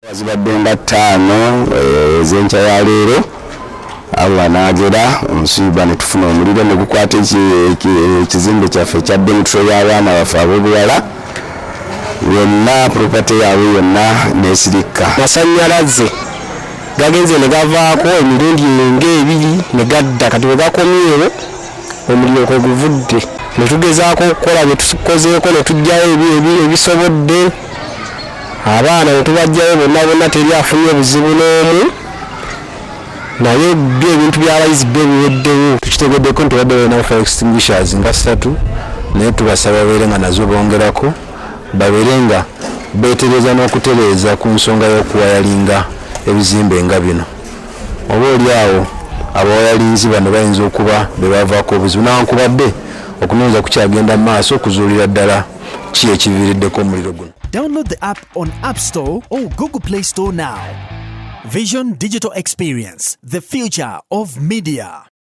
Wazibadde nga 5 ez'enkya ya leero Allah n'agera omusiiba ne tufuna omuliro ne gukwata ekizimbe kyaffe ekya demitro y'abaana baffe ab'obuwala yonna property yaabwe yonna n'esirikka. Masannyalaze gagenze ne gavaako emirundi ng'ebiri ne gadda kati bwe gakomyewo omuliro kwe guvudde ne tugezaako okukola bye tukozeeko ne tuggyayo ebisobodde abaana ne tubajjayo bonna teri afunye buzibu n'omu naye byo ebintu by'abayizi byo biweddewo tukitegeddeko nti tubadde balina fire extinguishers nga 3 naye tubasaba babeere nga nazo bongerako babeere nga beetereza n'okutereeza ku nsonga y'okuwayalinga ebizimbe nga bino. Oba oli awo abawayalinzi bano bayinza okuba be bavaako obuzibu newankubadde okunoonyereza kukyagenda mu maaso okuzuulira ddala ki ekiviiriddeko omuliro guno. Download the app on App Store or Google Play Store now. Vision Digital Experience, the future of media.